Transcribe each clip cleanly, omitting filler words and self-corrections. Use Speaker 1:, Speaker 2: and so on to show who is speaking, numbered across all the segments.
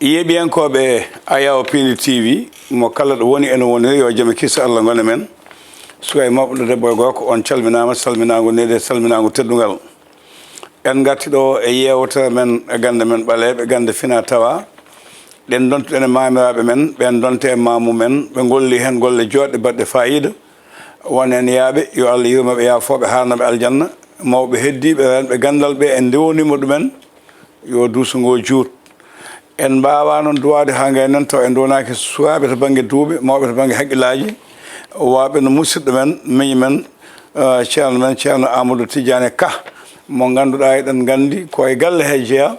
Speaker 1: yeɓiyankoɓe ayaw Piindi TV mo kala ɗo woni ene woni yo jaam kissa Allah gona men suka e mawɓe debbo e gorko on calminama salminago nede salminago teddugal en gatti ɗo e yewtere men e gande men ɓaleɓe gande fina tawa ɗen dontuɗen e mamiraɓe men ɓen donte e mamu men ɓe golli hen golle joɗɗe baɗɗe fayida won en yaaɓe yo Allah yurmaɓe yafoɓe harnaɓe aljanna mawɓe heddiɓe renɓe gandal ɓe en ndewnimo ɗumen yo duusugo JOUR en mbawa noon duwade ha gay noon taw en donaki suwaɓe to banggue duuɓe mawɓe to banggue haqqillaji waɓe no musidɗo men miñi men Thierno Amadou Tidiane Ka mo ganduɗa eɗen gandi koye galle he jeeya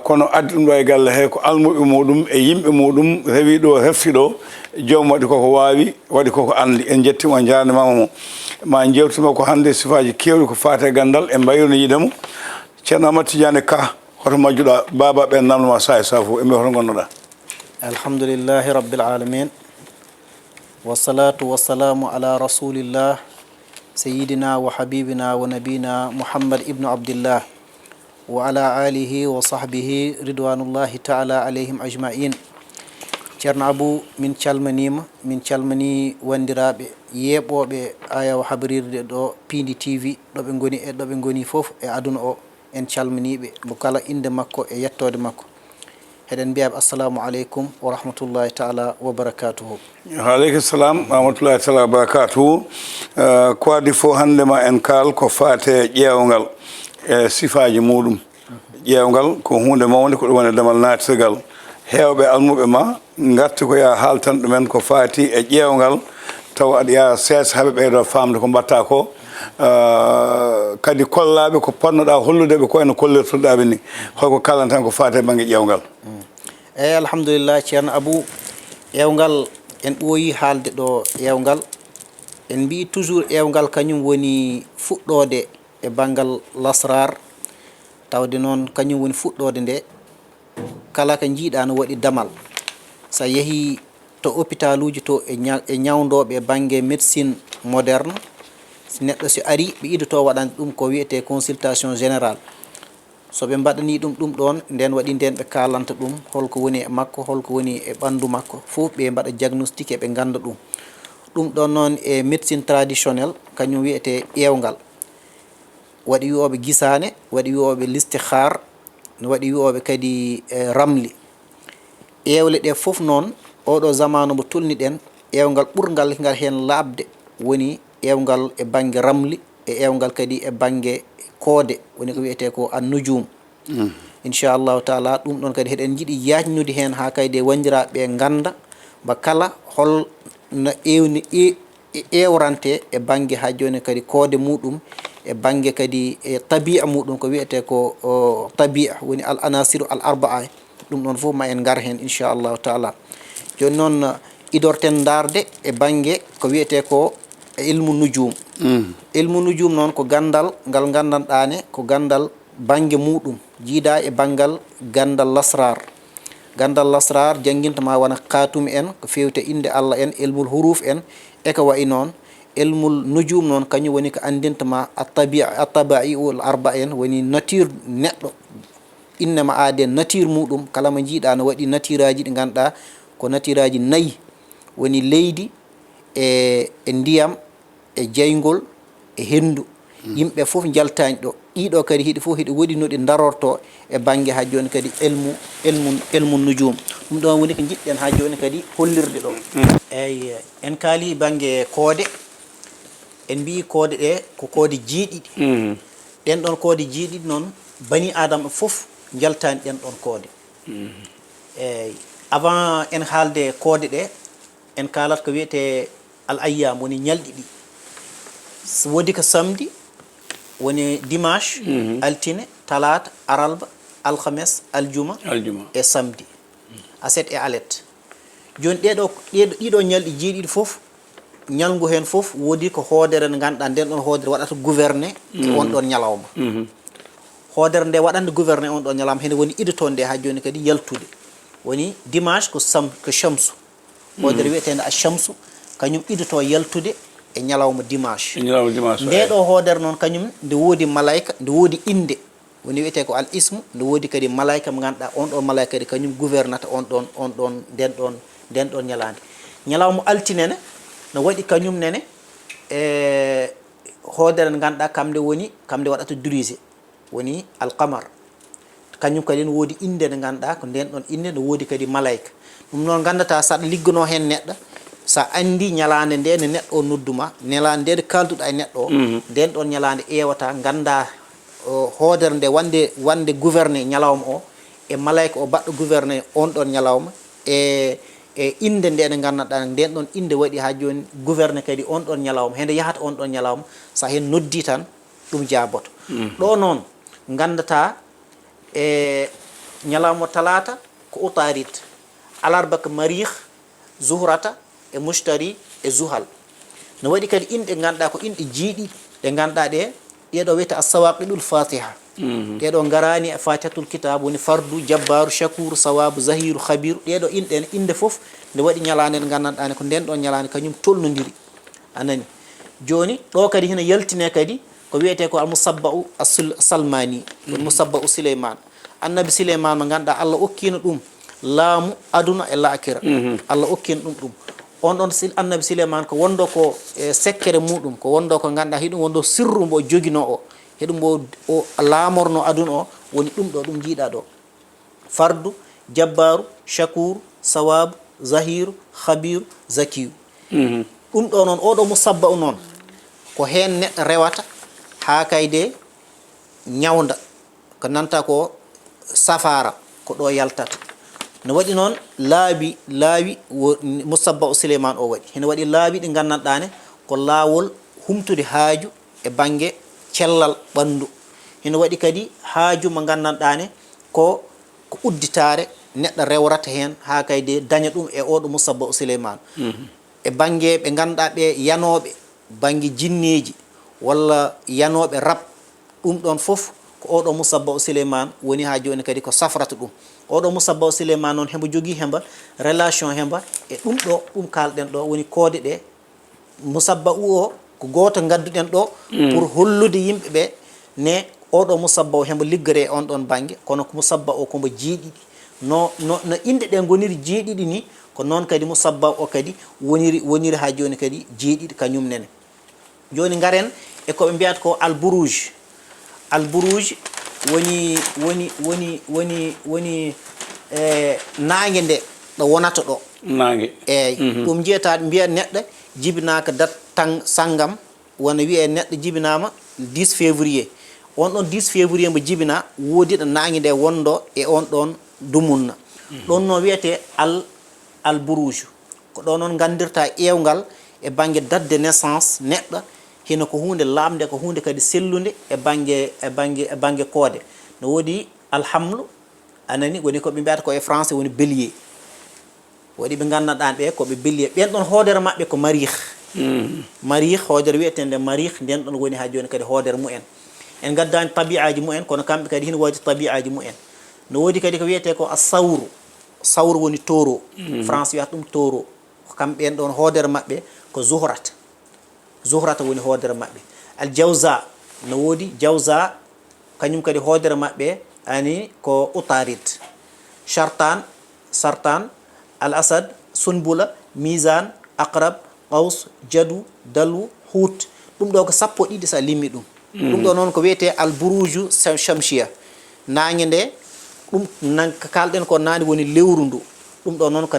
Speaker 1: kono addi ɗum ɗo e galle he ko almuɓe muɗum e yimɓe muɗum rewi ɗo hefti ɗo joomum waɗi koko wawi waɗi koko andi en jettimo e jarnimama mo ma jewtimo ko hande sifaji kewɗi ko fate gandal e mbayruno yiidemo Thierno Amadou Tidiane Ka hoto majjuɗa baba ɓen namdoma sa e safo e mbi hoto gonnoɗa
Speaker 2: alhamdulillahi rabbil alamin wassalatu wassalamu ala rasulillah sayyidina wa habibina wa nabina Muhammad ibnu Abdillah wa ala alihi wa sahbihi ridwanullahi ta'ala alayhim ajma'in Thierno Abou min calmani wandiraɓe yeɓoɓe ayaw habrirde ɗo Piindi TV ɗoɓe goni e ɗoɓe goni foof e aduna o en calminiɓe mo kala inde makko e yettode makko eɗen mbiyaɓe assalamu aleykum wa rahmatullahi taala wa barakatuhu
Speaker 1: aleykum salam wa rahmatullahi taala wa barakatuhu ko adi fo hande ma en kaal ko fate ƴeewgal e sifaji muɗum ƴeewgal ko hunde mawde ko ɗum woni damal natirgal hewɓe almuɓe ma garti ko ya haaltan ɗumen ko fati e ƴeewgal taw aɗa yaa seesa haaɓe ɓeydo famde ko mbatta ko kadi kollaɓe ko ponnoɗa holludeɓe ko ene kollirtoɗaɓe ni holko kalantan ko fate banggue ƴeewgal
Speaker 2: eyyi alhamdulillah Thierno Abou ƴeewgal en ɓooyi haalde ɗo ƴeewgal en mbi toujours ƴeewgal kañum woni fuɗɗode e banggal lasrar tawde noon kañum woni fuɗɗode nde kala ko jiiɗa no waɗi damal sa yeehi to hôpital uji to e ñawdoɓe e banggue médecine moderne neɗɗo si ari ɓe idoto waɗande ɗum ko wiyete consultation générale so ɓe mbaɗani ɗum ɗon nden waɗi nden ɓe kalanta ɗum holko woni e makko holko woni e ɓandu makko fof ɓe mbaɗa diagnostique ɓe ganda ɗum ɗon noon e médecine traditionnel kañum wiyete ƴeewgal waɗi wiyoɓe guisane waɗi wiyoɓe listihar ne waɗi wiyoɓe kadi ramli ƴeewle ɗe fof noon oɗo zamanu mo tolni ɗen ƴeewgal ɓurgal ngal hen labde woni ƴeewgal e banggue ramli e ƴeewgal kadi e banggue koode woni ko wiyete ko annujum inchallahu taala ɗum ɗon kadi heɗen jiiɗi yajnude hen ha kayde wandiraɓe ganda ba kala hol no ewni ƴewrante e banggue ha joni kadi koode muɗum e banggue kadi e tabi'a muɗum ko wiyete ko tabi'a woni al anasiru al arba'a ɗum ɗon fof ma en gar hen inchallahu taala joni noon idorten darde e banggue ko wiyete ko ilmu nujum ilmu nujum noon ko gandal ngal gandanɗane ko gandal banggue muɗum jiida e banggal gandal lasrar jangguintama wona katumi en ko fewte inde Allah en ilmul huruf en e ko wayi noon ilmul nujum noon kañum woni ko andintama attabai ul arba en woni nature neɗɗo innema aade nature muɗum kala mo jiiɗa no waɗi nature aji ɗi ganduɗa ko nature aji nayyi woni leydi e ndiyam e jeygol e hendu yimɓe fof jaltani ɗo ɗiɗo kadi hiɗi fof hiɗi woɗi no ɗi darorto e banggue ha joni kadi ilmu nujum ɗum ɗon woni ko jiɗɗen ha joni kadi hollirde ɗo eyyi en kaali banggue koode en mbi koode ɗe ko koode jeeɗiɗi ɗen ɗon koode jeeɗiɗi noon bani adama fof jaltani ɗen ɗon koode eyyi avant en haalde koode ɗe en kaalat ko wiyete al ayyam woni ñalɗi ɗi wodi ko samedi woni dimanche altine talata aralba alhames aljuma e samedi aset e alet joni ɗiɗo ñalɗi jeeɗiɗi foof ñalngu hen foof wodi ko hoodere nde ganduɗa nden ɗon hoodere waɗata gouverné on ɗon ñalawma hoodere nde waɗande gouverné on ɗon ñalawma hene woni idotonde ha joni kadi yaltude woni dimanche ko shamsu hoodere wiyetende a shamsu kañum idoto yaltude e ñalawma dimanche nde ɗo hoodere noon kañum nde woodi malayka nde woodi inde woni wiyete ko al ismu nde woodi kadi malaika mo ganduɗa on ɗon malaika kadi kañum gouvernata on ɗon nden ɗon ñalande ñalawma altinene no waɗi kañum nene hoodere nde ganduɗa kamde waɗata dirigé woni alqamar kañum kadi no woodi inde nde ganduɗa ko nden ɗon inde no woodi kadi malaika ɗum noon gandata saɗa liggono hen neɗɗo sa andi ñalande nde ne neɗɗo o nodduma ñalande nde kalduɗa e neɗɗo o nden ɗon ñalande ƴewata ganda hoodere nde wande gouverné ñalawma o e malaika o baɗɗo gouverné on ɗon ñalawma e inde nde nde gandanɗa nden ɗon inde waɗi ha joni gouverné kadi on ɗon ñalawma hende yahata on ɗon ñalawma sa hen noddi tan ɗum jaboto ɗo noon gandata e ñalawma talata ko utarit alarba ko marih zuhrata e mushtari e zuhal no waɗi kadi inɗe ganduɗa ko inɗe jiiɗi ɗe ganduɗa ɗeɗo wiyete assawaqidul fatiha ɗeɗo garani e fatihatul kitab woni fardu jabbaru shakour sawabu zahiru khabiru ɗeɗo inɗe inde foof nde waɗi ñalande nde gandanɗane ko nden ɗon ñalande kañum tolnodiri anani joni ɗo kadi hina yaltine kadi ko wiyete ko almusabba'u salmani woni musabba'u Souleymane annabi Souleymane mo ganduɗa Allah okkino ɗum laamu aduna e laakira Allah okkino ɗum on ɗon annabi Souleymane ko wondo ko sekkere muɗum ko wondo ko ganduɗa hiɗum wondo sirru mbo joguino o heɗum mbo o laamorno aduna o woni ɗum ɗo ɗum jiiɗa ɗo fardu jabbaru shakour sawabu zahiru khabiru zakiyu ɗum ɗo noon oɗo musabba'u noon ko hen neɗɗo rewata ha kayde ñawda ko nanta ko safara ko ɗo yaltata no waɗi noon laabi musabba'u Souleymane o waɗi hene waɗi laabi ɗi gandanɗane ko laawol humtude haaju e banggue cellal ɓandu hene waɗi kadi haaju mo gandanɗane ko udditare neɗɗo rewrata hen ha kayde daña ɗum e oɗo musabba'u Souleymane e banggue ɓe ganduɗa ɓe yanoɓe banggue jinneji walla yanoɓe rab ɗum ɗon foof ko oɗo musabba'u Souleymane woni ha joni kadi ko safrata ɗum oɗo musabba'u Souleymane noon hembo jogui hemba relation hemba e ɗum ɗo ɗum kalɗen ɗo woni koode ɗe musabba'u o ko goto gadduɗen ɗo pour hollude yimɓeɓe ne oɗo musabba'u hembo liggore on ɗon banggue kono ko musabba'u o kombo jeeɗiɗi no inde ɗe goniri jeeɗiɗi ni ko noon kadi musabba'u o kadi woniri ha joni kadi jeeɗiɗi kañum nene joni garen e koɓe mbiyata ko alburouge woni nangue nde ɗo wonata ɗo nangue eyyi ɗum jiyata mbiya neɗɗo jibinaka dat tan sangam wona wiye neɗɗo jibinama 10 février on ɗon 10 février mbo jibina woodi ɗo nangue nde wondo e on ɗon dumunna ɗon no wiyete alburouge ko ɗo noon gandirta ƴewgal e banggue date de naissance neɗɗo hino ko hunde lamde ko hunde kadi sellude e banggue koode no woodi alhamlu anani woni koɓe mbiyata ko e français woni bélier waɗi ɓe gandanɗan ɓe koɓe bélier ɓen ɗon hoodere mabɓe ko marih hoodere wiyetende marih nden ɗon woni ha joni kadi hoodere mumen en gaddani tabi'aji mumen kono kamɓe kadi hino woodi tabi'aji mumen no woodi kadi ko wiyete ko a sawru woni taureau france wiyata ɗum taureau kamɓe en ɗon hoodere mabɓe ko zuhrata woni hoodere mabɓe al jawza no woodi jawza kañum kadi hoodere mabɓe ani ko utarid sartan al asad sunbula mizan aqrab qaws jadu dalu hut ɗum ɗo ko sappo ɗiɗi sa limmi ɗum ɗum ɗo noon ko wiyete al burouju shamshia nangue nde ɗum kalɗen ko nani woni lewru ndu ɗum ɗo noon ko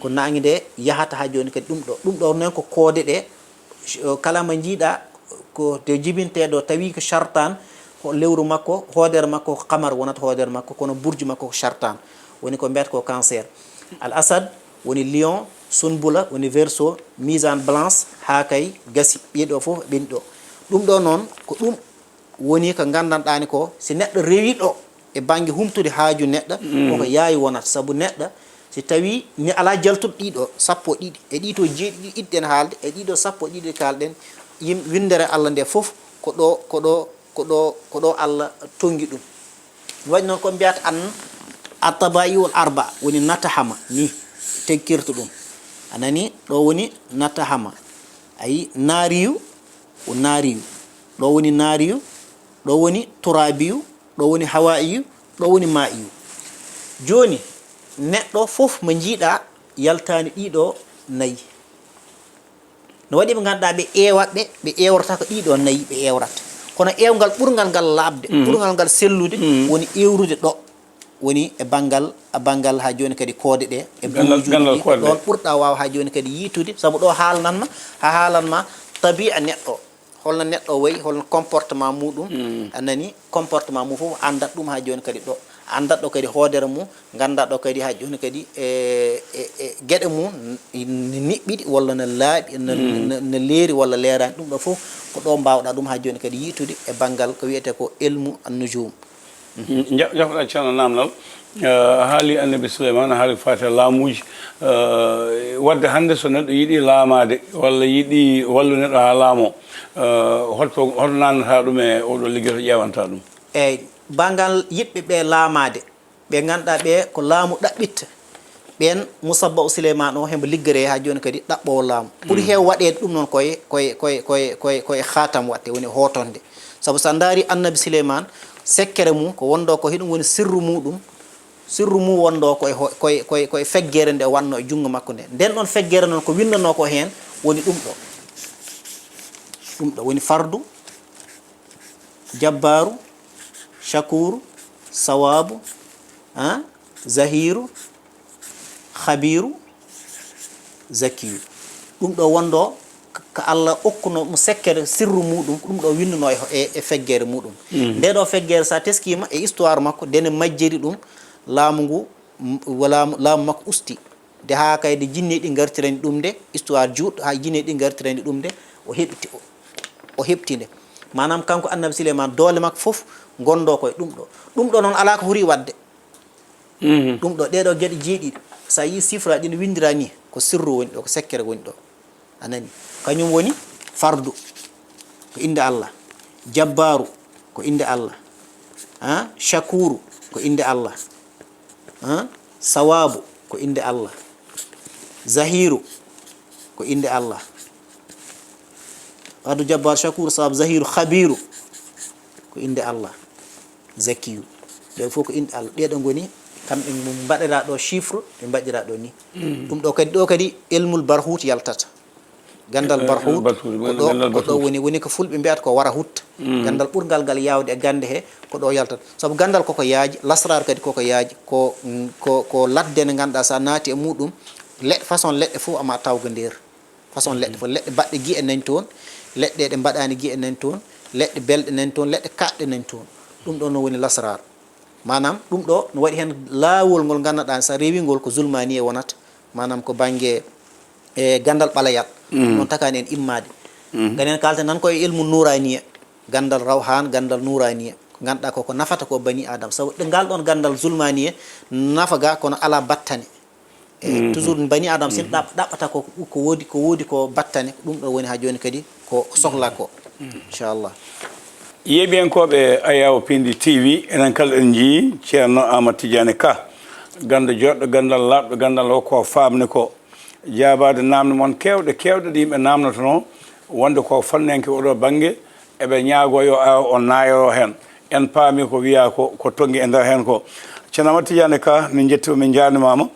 Speaker 2: nangue nde yahata ha joni kadi ɗum ɗo noon ko koode ɗe kala mo jiiɗa ko te jibinteɗo tawi ko chartan ko lewru makko hoodere makko ko qamar wonata hoodere makko kono burju makko ko chartan woni ko mbiyata ko cancer al asad woni lion sunbula woni verseau misane blanche ha kay gasi ɓiɗo foof ɓeni ɗo ɗum ɗo noon ko ɗum woni ko gandanɗani ko si neɗɗo rewi ɗo e banggue humtude haaju neɗɗo koko yaawi wonata saabu neɗɗo si tawi ni ala jaltuɗo ɗiɗo sappo ɗiɗi e ɗiɗo jeeɗiɗi iɗɗen haalde e ɗiɗo sappo ɗiɗi kalɗen windere Allah nde foof ko ɗo Allah tongi ɗum waɗi noon ko mbiyata ataba'iul arba woni natahama ni tekkirta ɗum anani ɗo woni natahama ayi naariyu o naariyu ɗo woni naariyu ɗo woni turabiyu, ɗo woni hawaiyu, ɗo woni ma'iyu. Joni neɗɗo fof mo jiiɗa yaltani ɗiɗo nayi. No waɗi ɓe ganduɗa ɓe ƴewaɓe ɓe ƴewrata ko ɗiɗo nayi ɓe ƴewrata. Kono ƴewgal ɓurgal ngal labde, ɓurgal ngal sellude woni ƴewrude ɗo, woni e banggal ha joni kadi koode ɗe e buujuji ɗon ɓurɗa wawa ha joni kadi yitude, saabu ɗo haalnanma ha haalanma tabi'a neɗɗo, holno neɗɗo wayi, holno comportement muɗum, anani comportement mum fof andat ɗum ha joni kadi ɗo, andat ɗo kadi hoodere mum, ganda ɗo kadi ha joni kadi e gueɗe mum ne niɓɓiɗi walla ne laaɓi ne leeri walla leerani. Ɗum ɗo fof ko ɗo mbawɗa ɗum ha joni kadi yitude e banggal ko wiyete ko ilmu an-nujum.
Speaker 1: jafoɗa ceerno namdal haali annabi souleymane haali fatiha laamuji wadde hannde so neɗɗo yiiɗi laamade walla yiiɗi wallu neɗɗo ha laamo holto nannata ɗum e oɗo ligguey to ƴewanta ɗum?
Speaker 2: eyyi bangal yiɗɓe ɓe laamade ɓe ganduɗa ɓe ko laamu ɗaɓɓitta ɓen mousabba o souleymane o hembo liggere ha joni kadi ɗaɓɓowo laamu ɓuuri heew waɗede ɗum noon koye hatam watte woni hotonde. Saabu sa daari annabi souleymane sekkere mum ko wondo ko hiɗum woni sirru muɗum, sirru mum wondo koye feggere nde wanno e jungo makko nde. Nden ɗon feggere noon ko windano ko hen woni ɗum ɗo woni fardu, jabbaru, shakuru, sawabu, zahiru, khabiru, zakiyu. ɗum ɗo wondo ko Allah okkuno mo sekkere sirru muɗum, ɗum ɗo windano e feggere muɗum. Nde ɗo feggere sa teskima e histoire makko dene majjeri ɗum laamu ngu laamu makko usti de ha kayde jinneɗi gartirani ɗum nde histoire juɗɗo ha jinneɗi gartirani ɗum nde o heɓtinde. Manam kanko annabi souleymane doole makko fof gondo koye ɗum ɗo noon ala ko huri wadde. ɗum ɗo ɗeɗo gueɗe jeeɗiɗi sa yi sifra ɗi no windira ni ko sirru woni ɗo, ko sekkere woni ɗo, anani. Kañum woni fardu ko inde Allah, jabbaru ko inde Allah, shakuru ko inde Allah, sawabu ko inde Allah, zahiru ko inde Allah, fardu, jabbaru, shakuru, sawabu, zahiru, khabiru ko inde Allah, zakiyu ɗe fof ko inde Allah. ɗeɗo goni kamɓe mbaɗira ɗo chiffre ɓe mbaɗira ɗo ni. ɗum ɗo kadi ilmul barhut yaltata. gandal barhut ko ɗo woni ko fulɓe mbiyata ko wara hutta. gandal ɓurgal ngal yawde e gande he ko ɗo yaltata. saabu gandal koko yaaji, lasrar kadi koko yaaji ko ladde nde ganduɗa sa naati e muɗum leɗɗe façon leɗɗe fof ama tawga nder façon leɗɗe fof, leɗɗe baɗɗe guiye nani toon, leɗɗe ɗe mbaɗani guiye nani toon, leɗɗe belɗe nani toon, leɗɗe kaɗɗe nani toon. ɗum ɗo no woni lasrar. manam ɗum ɗo no waɗi hen laawol ngol ganduɗa sa rewi ngol ko zulmani e wonata, manam ko banggue e gandal ɓalayal noon takani en immade. ganen kalten nan koye ilmu nouraniya, gandal rawhan, gandal nouraniya ganduɗa koko nafata ko bani adama. sabu ngal ɗon gandal zulmaniya nafa ga kono ala battane. toujours bani adama sin ɗaɓɓata ko woodi ko battane, ɗum ɗo woni ha joni kadi ko sohla ko inchallah.
Speaker 1: yeeɓiyankoɓe ayawo Piindi TV enen kala en jii ceerno Ahmed Tidiane Ka, ganda joɗɗo, gandal labɗo, gandal hokko famne ko jabade namde moon kewɗe ɗe yimɓe namdotono wonde ko fannenke oɗo banggue eɓe ñaago yo on nayoro hen. en paami ko wiya ko tongi e nder hen ko. ceerno Ahmed Tidiane Ka min jetti min jarnimama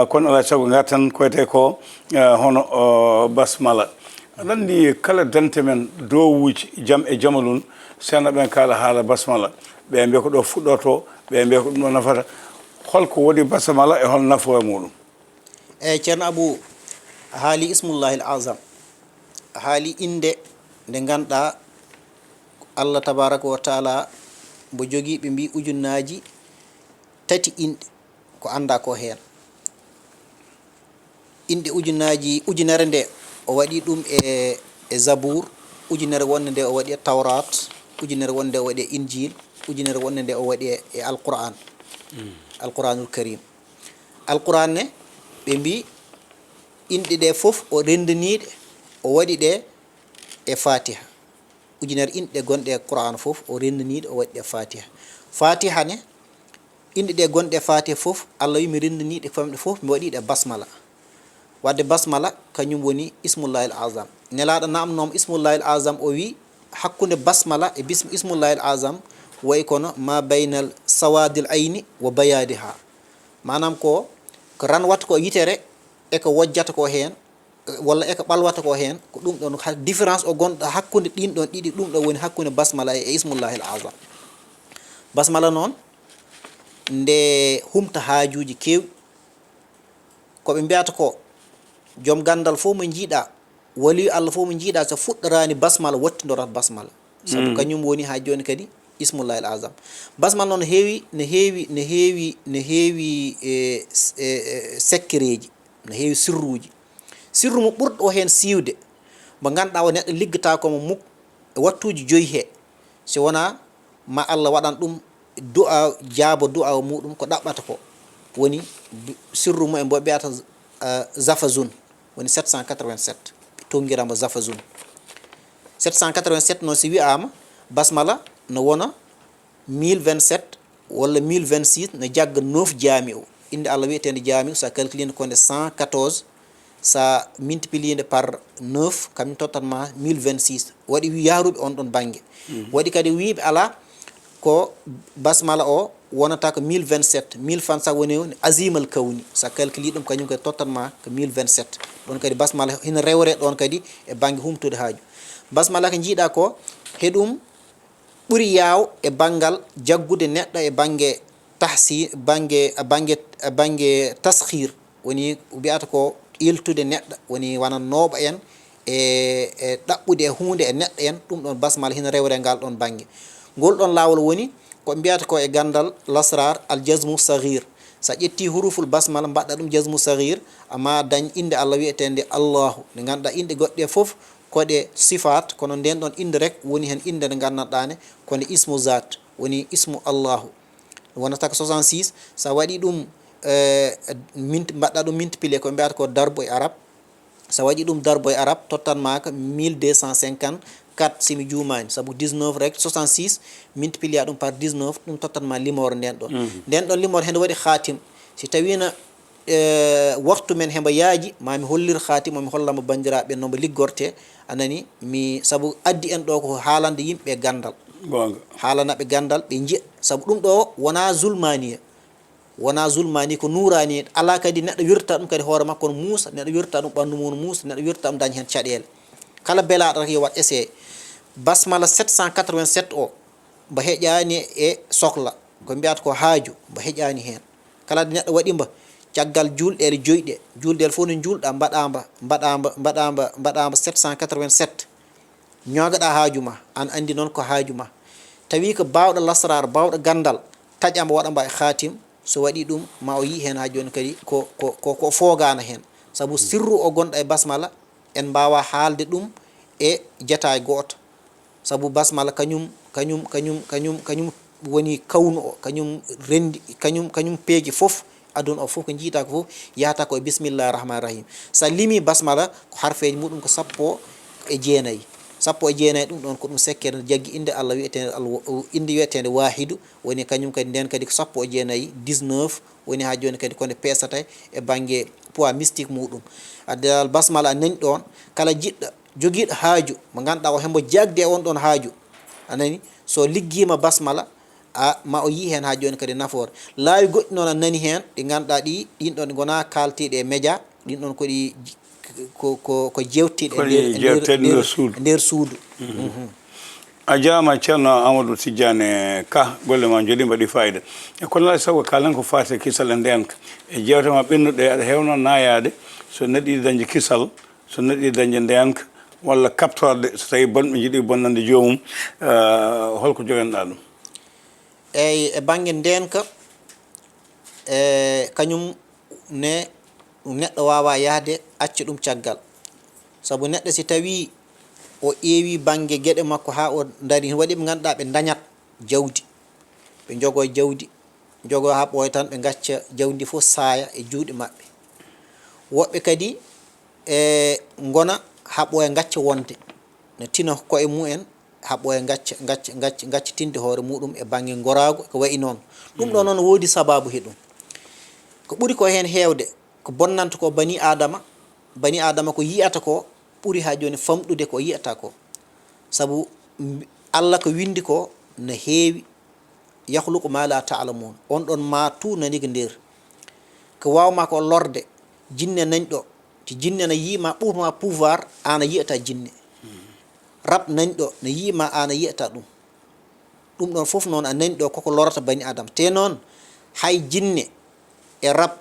Speaker 1: kono alaa sago gartan koyete ko hono basmala. aɗa andi kala dante men dowuji jaam e jamalun seeno ɓen kala haala basmala, ɓe mbiya ko ɗo fuɗɗoto, ɓe mbiya ko ɗum ɗo nafata. holko woni basmala e hol nafoore muɗum?
Speaker 2: eyyi ceerno Abou haali ismullahi l azam, haali inde nde ganduɗa Allah tabaraka wa taala mbo jogui ɓe mbi ujunnaji tati inɗe ko anda ko hen. inɗe ujunere nde o waɗi ɗum e zabour, ujunere wonde nde o waɗi e tawrat, ujunere wonde o waɗi e injil, ujunere wonde nde o waɗi e alquran, alquranul karim. alquran ne ɓe mbi inɗe ɗe fof o rendaniɗe o waɗi ɗe e fatiha. ujunere inɗe gonɗe e qur'an fof o rendaniɗe o waɗi ɗe fatiha. fatiha ne inɗe ɗe gonɗe e fatiha fof Allah wi mi rendaniɗe famɗe fof mi waɗiɗe basmala. wadde basmala kañum woni ismullahi l azam. nelaɗo namnoma ismullahi l azam o wi hakkunde basmala e ismullahi al azam way kono ma baynal sawadil ayni wa bayadiha manam ko ran watta ko yitere e ko wojjata ko hen walla e ko ɓalwata ko hen ko ɗum ɗon différence o gonɗo hakkude ɗin ɗon ɗiɗi ɗum ɗo woni hakkude basmala e ismullahi al azam basmala noon nde humta haajuji kewɗi koɓe mbiyata ko joom gandal fof mo jiiɗa wali Allah fof mo jiiɗa so fuɗɗorani basmala wattidorat basmala sabu kañum woni ha joni kadi ismullahi al azam basmala noon ne heewi sekkereji ne heewi sirruji sirru mo ɓurɗo o hen siwde mo ganduɗa o neɗɗo liggata komo muk e wattuji 5 he so wona ma Allah waɗan ɗum du'a jaabo du'a muɗum ko ɗaɓɓata ko woni sirru mumen mbo ɓeyata zafazun woni 787 tongiramo zafazun 787 noon si wiyama basmala no wona 1027 walla 1026 no jagga 9 jaami o inde Allah wiyetede jaami sa calculine konde 114 sa multiplié par 9 kañum tottatma 1026 waɗi yaruɓe on ɗon banggue waɗi kadi wiɓe ala ko basmala o wonata ko 1027 1000 fan sa woni azimal kawni sa calculi ɗum kañum kadi tottatma ko 1027 ɗon kadi basmala hina rewre ɗon kadi e banggue humtude haaju basmala ko jiiɗa ko heɗum ɓuuri yaw e banggal jaggude neɗɗo e banggue tahsi banggue taskhir woni wiyata ko iltude neɗɗo woni wana nooɓa en e ɗaɓɓude e hunde e neɗɗo en ɗum ɗon basmala hina rewre ngal ɗon banggue ngol ɗon lawol woni ko mbiyata ko e gandal lasrar al jazmu saghir sa ƴetti huruful basmala mbaɗɗa ɗum jazmu saghir amma dañ inde Allah wiyetende Allahu nde ganduɗa inde goɗɗe foof koɗe sifat kono nden ɗon inde rek woni hen inde nde gandanɗane kono ismu zat woni ismu Allahu wonata ko 66 sa waɗi ɗum mbaɗɗa ɗum multiplié ko mbiyata ko darbo e arab sa waɗi ɗum darbo e arab tottanma ko 1254 simi jumani sabu 19 rek 66 multiplié ɗum par 19 ɗum tottatma limore nden ɗon nden ɗon limore hende waɗi khatim si tawina waktu men hembo yaaji mami hollir khatim mi hollamo bandiraɓe nomo liggorte anani mi sabu addi en ɗo ko haalande yimɓe gandal haalanaɓe gandal ɓe jiya sabu ɗum ɗo wona zulmani ko nurani ala kadi neɗɗo wirta ɗum kadi hoore makko no muusa neɗɗo wirta ɗum ɓandu mum no muusa neɗɗo wirta ɗum daña hen caɗele kala belaɗo rek yo wat essayé basmala 787 o mbo heƴani e sohla ko mbiyata ko haaju mbo heƴani hen kala de neɗɗo waɗimba caggal julɗele joyɗe julɗele fof no julɗa mbaɗamba 787 ñogaɗa haaju ma an andi noon ko haaju ma tawi ko bawɗo lasrar bawɗo gandal taƴama waɗamba e khatim so waɗi ɗum ma o yi hen ha joni kadi ko fogana hen saabu sirru o gonɗo e basmala en mbawa haalde ɗum e jataay goto saabu basmala kañum woni kawnu o kañum rendi kañum peeji foof aduna o foof ko jiita ko foof yahata ko e bisimillahi rahmani rahim sa limi basmala ko harfeji muɗum ko 19 ɗum ɗon ko ɗum sekkere jaggi inde Allah wiyetede inde wiyetede wahidu woni kañum kadi nden kadi ko 19 woni ha joni kadi kone pesata e banggue poids mystique muɗum addal basmala a nani ɗon kala jiɗɗo joguiɗo haaju mo ganduɗa o hembo jagde e on ɗon haaju anani so liggima basmala ma o yi hen ha joni kadi nafoore laawi goɗɗi noon a nani hen ɗi ganduɗa ɗin ɗon gona kalteɗe e média ɗin ɗon koɗi ko jewtiɗe nder suudu
Speaker 1: a jarama ceerno Amadou Tidiane Ka golle ma jooɗi mbaɗi fayida e kono alaa sago kalan ko fati kisal e ndenka e jewtema ɓennuɗe aɗa hewno nayade so neɗɗo dañde kisal so neɗɗo dañde ndenka walla kaptorde so tawi bonɓe jiiɗi bonnande joomum holko joguenoɗa ɗum
Speaker 2: eyyi e banggue ndenka kañum ne neɗɗo wawa yahde acca ɗum caggal saabu neɗɗo si tawi o ƴeewi banggue gueɗe makko ha o daari waɗi ɓe ganduɗa ɓe dañat jawdi ɓe jogo jawdi jogo ha ɓooya tan ɓe gacca jawdi fof saaya e juuɗe mabɓe woɓɓe kadi gona ha ɓooya gacca wonde no tina koye mumen ha ɓooya gacca tinde hoore muɗum e banggue gorago ko wayi noon ɗum ɗo noon woodi sababu heɗum ko ɓuuri ko hen hewde ko bonnanta ko bani adama ko yiyata ko ɓuuri ha joni famɗude ko yiyata ko saabu Allah ko windi ko no heewi yahluqu ma la ta'lamun on ɗon ma tu nani ko nder ko wawma ko lorde jinne nanɗo ti jinne no yima ɓurma pouvoir ana yiyata jinne rab nanɗo no yima ana yiyata ɗum ɗum ɗon fof noon a nani ɗo koko lorata bani adam te noon hay jinne e rab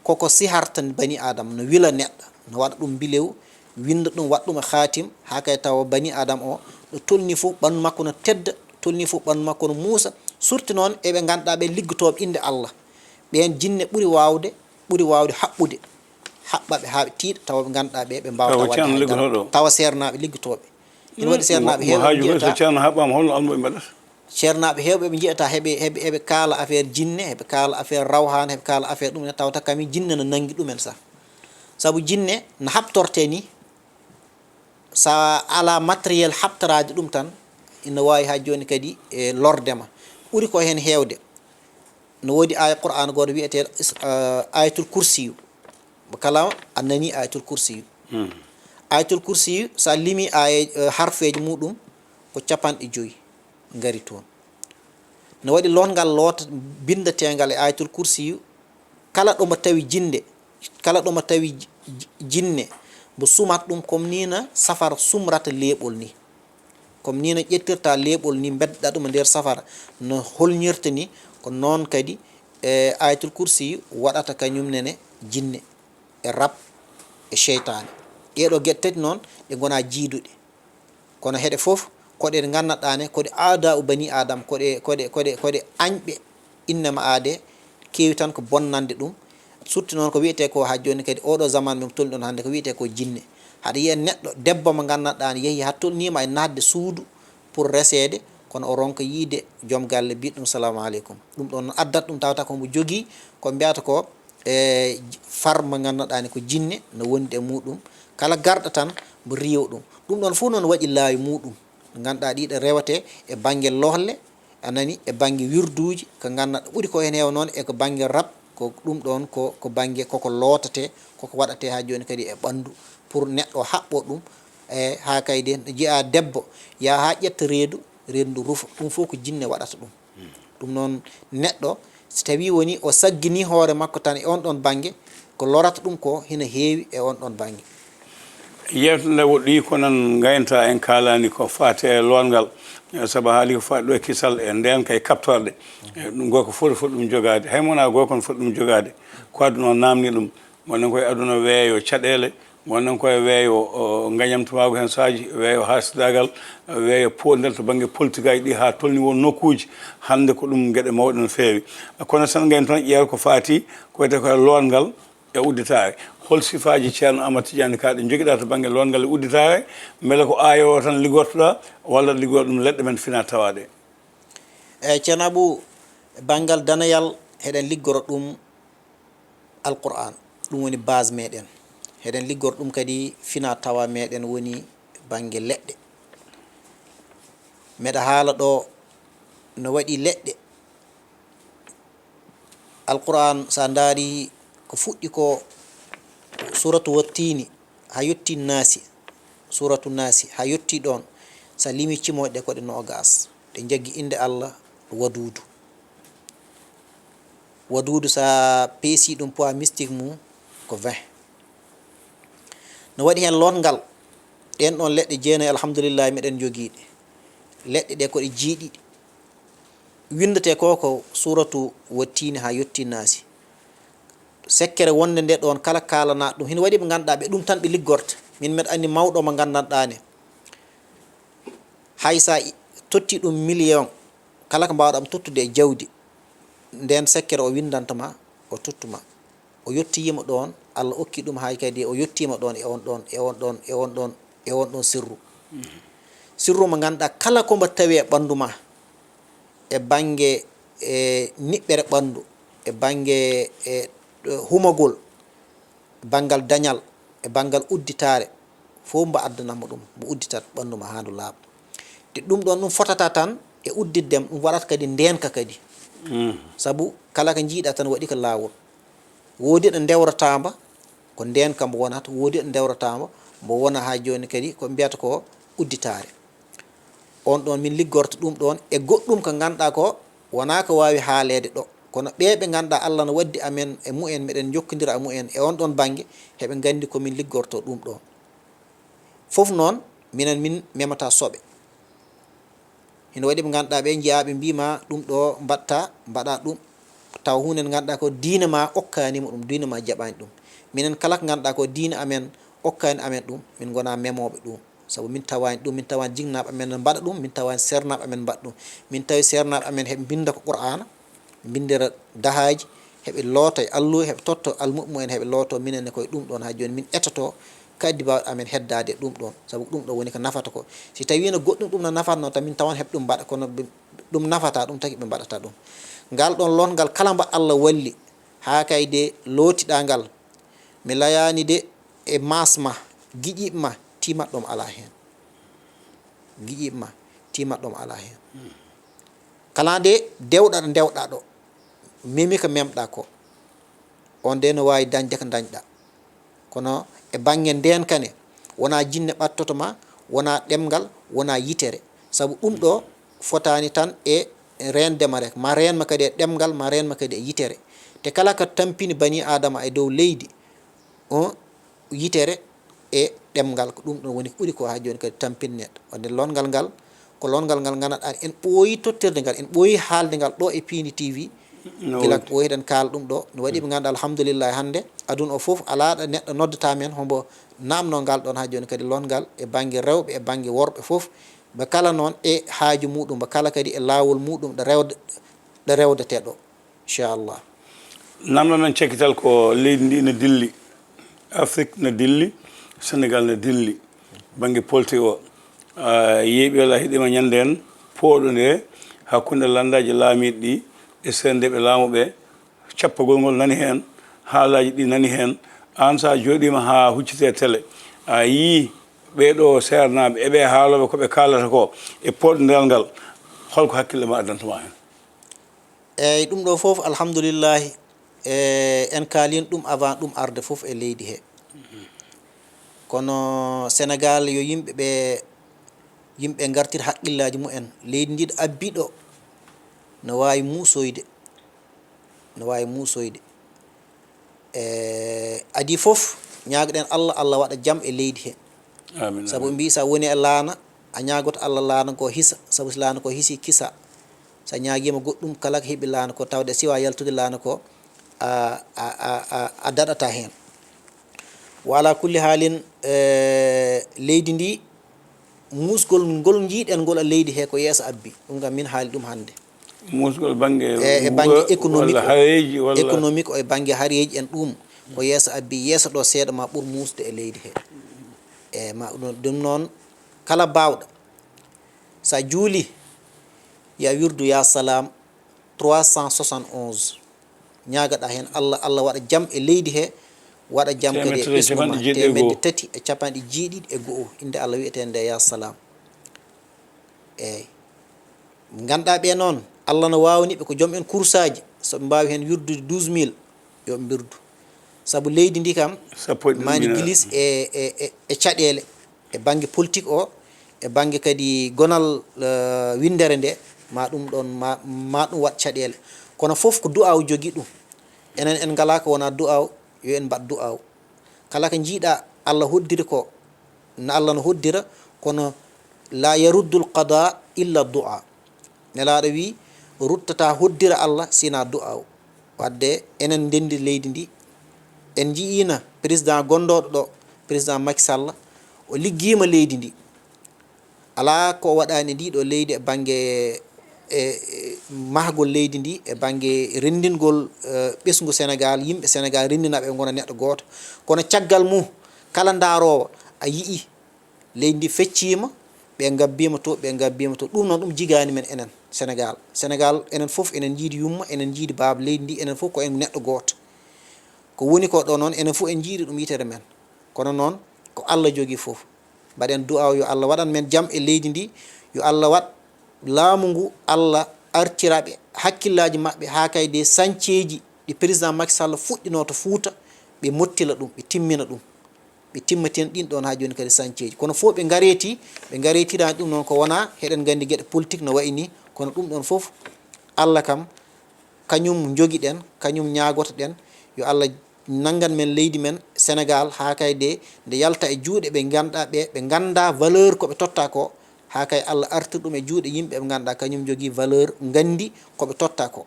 Speaker 2: koko siharta bani adam no wila neɗɗo no waɗa ɗum bilew winda ɗum waɗa ɗum e khatim ha kay tawa bani adam o ɗo tolni fof ɓandu makko no tedda tolni fof ɓandu makko no muusa surtout noon eɓe ganduɗa ɓe liggotoɓe inde Allah ɓen jinne ɓuuri wawde haɓɓude haɓɓaɓe ha ɓe tiiɗa tawa ɓe ganduɗa ɓe mbawata wadde tawa sernaɓe liggotoɓe ina waɗi sernaɓe ceernaɓe hewɓe ɓe jiyata heɓe kaala affaire jinne heɓe kaala affaire rawhane heɓe kaala affaire ɗum tawata kami jinne no nanggui ɗumen sah saabu jinne no habtorte ni sa ala matériel habtaraji ɗum tan ina wawi ha joni kadi e lordema ɓuuri ko hen hewde no wodi aya qur'an goto wiyeteɗo ayatul kursiyu mo kala a nani ayatul kursiyu ayatul kursiyu sa limi aya harfeji muɗum ko 50 ngari toon no waɗi lotgal loota bindategal e ayatul kursiyu kala ɗomo tawi jinde kala ɗomo tawi jinne mbo sumat ɗum comme nina safara sumrata leeɓol ni comme nina ƴettirta leeɓol ni bedda ɗum nder safara no holñirta ni ko noon kadi e ayatul kursiyu waɗata kañum nene jinne e rab e cheytane ɗeɗo gueɗe tati noon ɗe gona jiiduɗe kono heɗe foof koɗe gannaɗane koɗe aada u bani adam koɗe añɓe innema aade kewi tan ko bonnande ɗum surtout noon ko wiyete ko ha joni kadi oɗo zaman min tolni ɗon hannde ko wiyete ko jinne haɗa yiya neɗɗo debbo mo gannaɗani yeehi ha tolnima e nadde suudu pour resede kono o ronka yiide joom galle mbiɗum salamu aleykum ɗum ɗon addata ɗum tawata komo jogui ko mbiyata ko e far mo gannaɗani ko jinne no wondi e muɗum kala garɗo tan mo riiwa ɗum ɗon fof noon waɗi laawi muɗum ganduɗa ɗiɗo rewate e banggue lohle anani e banggue wirduji ko ganduɗa ɓuuri ko hen heewa noon e ko banggue rab ko ɗum ɗon ko banggue koko lootate koko waɗate ha joni kadi e ɓandu pour neɗɗo haɓɓo ɗum e ha kayde jiiya debbo ya ha ƴetta reedu ndu rufa ɗum fof ko jinne waɗata ɗum ɗum noon neɗɗo so tawi woni o saggini hoore makko tan e on ɗon banggue ko lorata ɗum ko hina heewi e on ɗon banggue
Speaker 1: yewtande woɗɗi ko nan gaynta en kalani ko fate e longal saabu haali ko faati ɗo e kisal e nden kay kaptorɗe ɗum goko foti ɗum jogade hay mona goko ne foti ɗum jogade ko aduna o namni ɗum wonnen koye aduna weeyo caɗele wonnen koye weeyo gañamtumago hen sahaji weeyo hasidagal weeyo poɗdel to banggue politique aji ɗi ha tolni won nokkuji hande ko ɗum gueɗe mawɗe no feewi kono sen gayn toon ƴeewa ko faati ko wiyete koye longal e udditare hol sifaji ceerno Ahmed Tidiane ka ɗe joguiɗa to banggue longal e udditare beele ko ayowo tan ligortoɗa walla liggoɗa ɗum leɗɗe men fina tawaɗe
Speaker 2: eyyi ceerno Abou banggal danayal heɗen liggoro ɗum alquran ɗum woni base meɗen heɗen liggoro ɗum kadi fina tawa meɗen woni banggue leɗɗe meɗa haala ɗo no waɗi leɗɗe alquran sa daari ko fuɗɗi ko suratu wattini ha yetti nasi suratu nasi ha yetti ɗon sa limi cimoɗe koɗe nogas ɗe jaggi inde Allah wadudu wadudu sa peesi ɗum poids mystique mum ko 20 no waɗi hen lotgal ɗen ɗon leɗɗe jeenayi alhamdulillah meɗen jogiiɗe leɗɗe ɗe koɗe jiiɗiɗe windete ko suratu wattini ha yetti nasi sekkere wonde nde ɗon kala kalana ɗum hino waɗi ɓe ganduɗa ɓe ɗum tan ɓe liggorta min mbeɗa andi mawɗo mo gandanɗane hay sa totti ɗum million kala ko mbawɗam tottude e jawdi nden sekkere o windantama o tottuma o yettoyima ɗon Allah okki ɗum hay kadi o yettima ɗon e on ɗon sirru sirru mo ganduɗa kala komo tawi e ɓandu ma e banggue e niɓɓere ɓandu e banggue e humagol banggal dañal e banggal udditare fof mbo addanamo ɗum mbo udditat ɓandu ma handu laaɓa te ɗum ɗon ɗum fotata tan e uddiddem ɗum waɗata kadi ndenka kadi saabu kala ko jiiɗa tan waɗi ko lawol woodi ɗo dewratamba ko ndenka mbo wonata woodi ɗo dewratamba mbo wona ha joni kadi ko mbiyata ko udditare on ɗon min liggorto ɗum ɗon e goɗɗum ko ganduɗa ko wona ko wawi haalede ɗo kono ɓeɓe ganduɗa Allah no waddi amen e mumen meɗen jokkodira e mumen e on ɗon banggue heɓe gandi komin liggorto ɗum ɗon foof noon minen min memata soɓe hino waɗi ɓe ganduɗa ɓe jeeya ɓe mbima ɗum ɗo mbatta mbaɗa ɗum taw hunde nde ganduɗa ko diina ma okkanima ɗum diina ma jaɓani ɗum minen kala ko ganduɗa ko diina amen okkani amen ɗum min gona memoɓe ɗum saabu min tawani ɗum min tawani jignaɓe amen ne mbaɗa ɗum min tawani sernaɓe amen mbaɗa ɗum min tawi sernaɓe amen heɓe binda ko qur'ana bindira dahaji heɓe loota e alluha heɓe totto almuɓe heɓe looto minenne koye ɗum ɗon ha joni min etoto kaddi bawɗe amen heddade ɗum ɗon saabu ɗum ɗo woni ko nafata ko si tawi no goɗɗum ɗum no nafata noon tan min tawan heɓe ɗum mbaɗa kono ɗum nafata ɗum tagui ɓe mbaɗata ɗum ngal ɗon lotgal kala mba Allah walli ha kayde lootiɗa ngal mi layani de e masma guiƴiɓe ma timat ɗom ala hen guiƴiɓe ma timat ɗom ala hen kala nde dewɗa ɗo dewɗa ɗo memi ko memɗa ko on nde no wawi dañde ko dañɗa kono e banggue nden kane wona jinne ɓattoto ma wona ɗemgal wona yitere saabu ɗum ɗo fotani tan e rendema rek ma renma kadi e ɗemgal ma renma kadi e yitere te kala ko tampini bani adama e dow leydi on yitere e ɗemgal ko ɗum ɗon woni ko ɓuuri ko ha joni kadi tampini neɗɗo wadde longal ngal ko longal ngal ganduɗa en ɓooyi tottirde ngal en ɓooyi haalde ngal ɗo e Piindi TV gila ko ɓooyiɗen kaala ɗum ɗo no waɗi ɓe ganduɗa alhamdoulillahi hande aduna o foof ala ɗo neɗɗo noddata men hombo namno ngal ɗon ha joni kadi longal e banggue rewɓe e banggue worɓe foof ɓe kala noon e haaju muɗum ɓe kala kadi e lawol muɗum ɗo rewdete ɗo inchallah
Speaker 1: namno men cekkital ko leydi ndi no dilli Afrique no dilli Sénégal no dilli banggue politique o yeeɓi ala hiɗima ñande en pooɗo nde hakkude landaji laamiɗi ɗi e sendeɓe laamuɓe cappagol ngol nani hen haalaji ɗi nani hen an sa jooɗima ha huccite télé a yii ɓeɗo sernaɓe eɓe haaloɓe koɓe kalata ko e poɗodel ngal holko hakkille ma addantuma hen
Speaker 2: eyyi ɗum ɗo foof alhamdoulillahi en kaalino ɗum avant ɗum arde foof e leydi he kono Sénégal yo yimɓe gartir haqqillaji mumen leydi ndiɗo abbiɗo no wawi musoyde adi foof ñagoɗen Allah waɗa jaam e leydi he
Speaker 1: amin
Speaker 2: saabu mbi sa woni e laana a ñagoto Allah laana ko hissa saabu so laana ko hiisi kisa sa ñaguima goɗɗum kala ko heeɓi laana ko tawde siwa yaltude laana ko a daɗata hen wala kulli haalin leydi ndi musgol ngol jiiɗen ngol e leydi he ko yeeso abbi ɗum kam min haali ɗum hannde
Speaker 1: musgol banggue
Speaker 2: e banggue économique o e banggue haareji en ɗum ko yeeso abbi yeeso ɗo seeɗa ma ɓuur musde e leydi he e ma ɗum noon kala bawɗo sa juuli ya wirdu ya salam 371 ñagaɗa hen Allah waɗa jaam e leydi he waɗa jaam kadi e ɓesguma temedde tati e capanɗe jeeɗiɗi e go'o inde Allah wiyetende ya salam eyyi ganduɗa ɓe noon Allah no wawniɓe ko joom en coursaji soɓe mbawi hen wirdude 12000 yoɓe birdu saabu leydi ndi kam mani guilis e caɗele e banggue politique o e banggue kadi gonal windere nde ma ɗum ɗon ma ɗum wat caɗele kono foof ko du'aw jogui ɗum enen en ngala ko wona du'aw yo en mbat du'aw kala ko jiiɗa Allah hoddiri ko no Allah no hoddira kono la yaruddul qada illa du'a nelaɗo wi ruttata hoddira Allah sina du'aw wadde enen ndendi leydi ndi en jiina président gonɗoɗo ɗo président Macky Sall o liggima leydi ndi ala ko waɗani ndiɗo leydi e banggue mahgol leydi ndi e banggue rendingol ɓesgu Sénégal yimɓe Sénégal rendinaɓe gona neɗɗo goto kono caggal mum kala darowo a yii leydi ndi feccima ɓe gabbima to ɗum noon ɗum jigani men enen Sénégal enen foof enen jiidi yumma enen jiidi baaba leydi ndi enen foof ko en neɗɗo goto ko woni ko ɗo noon enen foof en jiiɗi ɗum yitere men kono noon ko Allah jogui foof mbaɗen du'aw yo Allah waɗan men jaam e leydi ndi yo Allah wat laamu ngu Allah artiraɓe hakkillaji mabɓe ha kayde sancieji ɗi président Macky Sall fuɗɗino to Fouta ɓe mottila ɗum ɓe timmina ɗum ɓe timmaten ɗin ɗon ha joni kadi sancieji kono fof ɓe garetirani ɗum noon ko wona heɗen gandi gueɗe politique no wayi ni kono ɗum ɗon fof Allah kam kañum joguiɗen kañum ñagoto ɗen yo Allah nangan men leydi men Sénégal ha kayde nde yalta e juuɗe ɓe ganduɗa ɓe ganda valeur koɓe totta ko ha kay Allah artir ɗum e juuɗe yimɓe ɓe ganduɗa kañum jogui valeur gandi koɓe totta ko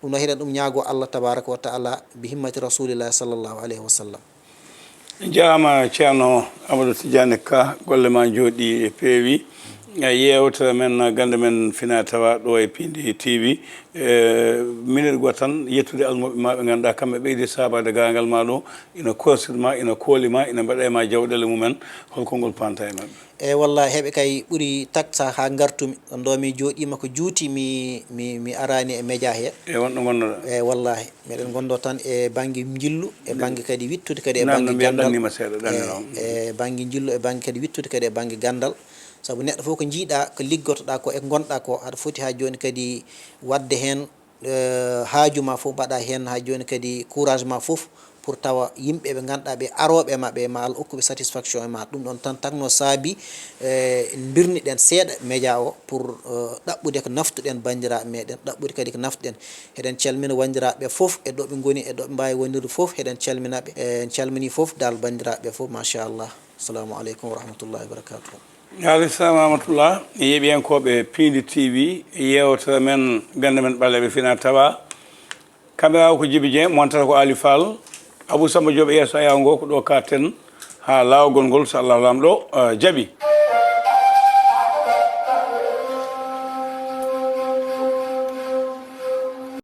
Speaker 2: ɗum no heɗen ɗum ñaago Allah tabaraka wa taala bi himmati rasulillahi sallllahu alayhi wa sallam.
Speaker 1: jaama Thierno Amadou Tidiane Ka golle ma jooɗi e peewi yewtere men gande men fina tawa ɗo e Piindi TV minute go tan yettude almuɓe ma ɓe ganduɗa kamɓe ɓeydi sabade gangal ma ɗo ina kosirma ina koolima ina mbaɗa e ma jawɗele mumen holko ngol panta e mabɓe
Speaker 2: e wallahi heɓe kay ɓuuri taksa ha gartumi ɗon ɗo mi jooɗima ko juuti mi arani e média he
Speaker 1: e wonɗo gonnoɗa
Speaker 2: e wallahi meɗen gondo tan e banggue jillu e banggue kadi wittude kadi e
Speaker 1: banggue
Speaker 2: gandal
Speaker 1: seeɗa
Speaker 2: e banggue jillu e banggue kadi wittude kadi e banggue gandal saabu neɗɗo fof ko jiiɗa ko liggotoɗa ko e gonɗa ko aɗa foti ha joni kadi wadde hen haaju ma fof mbaɗa hen ha joni kadi courage ma fof pour tawa yimɓe ɓe ganduɗa ɓe aroɓe ma ɓe ma Allah hokkuɓe satisfaction e ma ɗum ɗon tan takno saabi birniɗen seeɗa média o pour ɗaɓɓude ko naftuɗen bandiraɓe meɗen ɗaɓɓude kadi ko naftuɗen heɗen calmina wandiraɓe fof e ɗo ɓe goni e ɗo ɓe mbawi wonirde fof heɗen calminaɓe en calmini fof dal bandiraɓe fof machallah assalamu aleykum wa rahmatullahi wa barakatuh.
Speaker 1: aleykum rahmatullah yeeɓiyankoɓe Piindi TV yewtere men gande men ɓaleɓe fina tawa caméra ko Djiby Dieng montata ko Ali Fall Abou Samba Diop yesso ayaw ngo ko ɗo ka ten ha lawgol ngol so Allah lamɗo Djaby